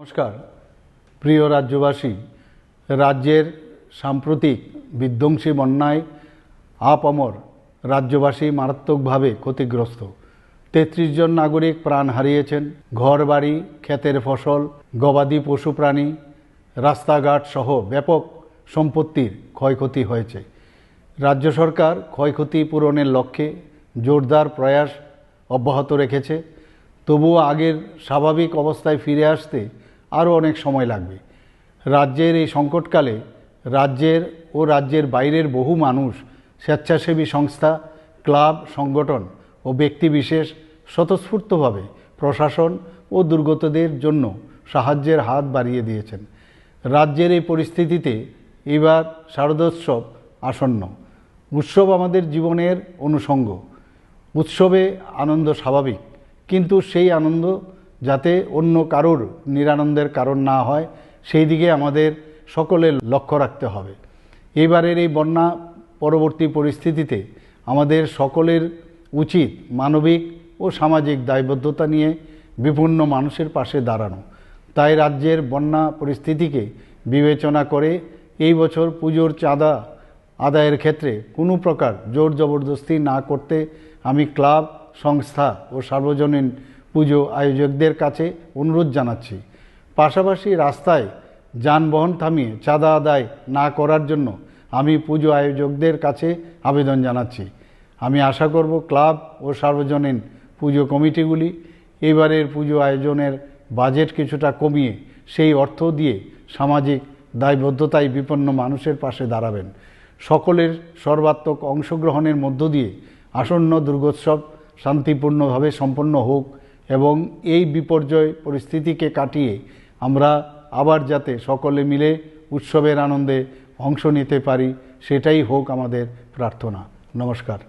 নমস্কার প্রিয় রাজ্যবাসী। রাজ্যের সাম্প্রতিক বিধ্বংসী বন্যায় আপামর রাজ্যবাসী মারাত্মকভাবে ক্ষতিগ্রস্ত। ৩৩ জন নাগরিক প্রাণ হারিয়েছেন। ঘরবাড়ি, ক্ষেতের ফসল, গবাদি পশু প্রাণী, রাস্তাঘাট সহ ব্যাপক সম্পত্তির ক্ষয়ক্ষতি হয়েছে। রাজ্য সরকার ক্ষয়ক্ষতি পূরণের লক্ষ্যে জোরদার প্রয়াস অব্যাহত রেখেছে। তবুও আগের স্বাভাবিক অবস্থায় ফিরে আসতে আরও অনেক সময় লাগবে। রাজ্যের এই সংকটকালে রাজ্যের বাইরের বহু মানুষ, স্বেচ্ছাসেবী সংস্থা, ক্লাব, সংগঠন ও ব্যক্তিবিশেষ স্বতঃস্ফূর্তভাবে প্রশাসন ও দুর্গতদের জন্য সাহায্যের হাত বাড়িয়ে দিয়েছেন। রাজ্যের এই পরিস্থিতিতে এবার শারদোৎসব আসন্ন। উৎসব আমাদের জীবনের অনুষঙ্গ। উৎসবে আনন্দ স্বাভাবিক, কিন্তু সেই আনন্দ যাতে অন্য কারোর নিরানন্দের কারণ না হয় সেই দিকে আমাদের সকলের লক্ষ্য রাখতে হবে। এবারের এই বন্যা পরবর্তী পরিস্থিতিতে আমাদের সকলের উচিত মানবিক ও সামাজিক দায়বদ্ধতা নিয়ে বিপন্ন মানুষের পাশে দাঁড়ানো। তাই রাজ্যের বন্যা পরিস্থিতিকে বিবেচনা করে এই বছর পুজোর চাঁদা আদায়ের ক্ষেত্রে কোনো প্রকার জোর জবরদস্তি না করতে আমি ক্লাব, সংস্থা ও সার্বজনীন পুজো আয়োজকদের কাছে অনুরোধ জানাচ্ছি। পাশাপাশি রাস্তায় যানবাহন থামিয়ে চাঁদা আদায় না করার জন্য আমি পুজো আয়োজকদের কাছে আবেদন জানাচ্ছি। আমি আশা করব ক্লাব ও সার্বজনীন পুজো কমিটিগুলি এবারের পুজো আয়োজনের বাজেট কিছুটা কমিয়ে সেই অর্থ দিয়ে সামাজিক দায়বদ্ধতায় বিপন্ন মানুষের পাশে দাঁড়াবেন। সকলের সর্বাত্মক অংশগ্রহণের মধ্য দিয়ে আসন্ন দুর্গোৎসব শান্তিপূর্ণভাবে সম্পন্ন হোক এবং এই বিপর্যয় পরিস্থিতিকে কাটিয়ে আমরা আবার যাতে সকলে মিলে উৎসবের আনন্দে অংশ নিতে পারি, সেটাই হোক আমাদের প্রার্থনা। নমস্কার।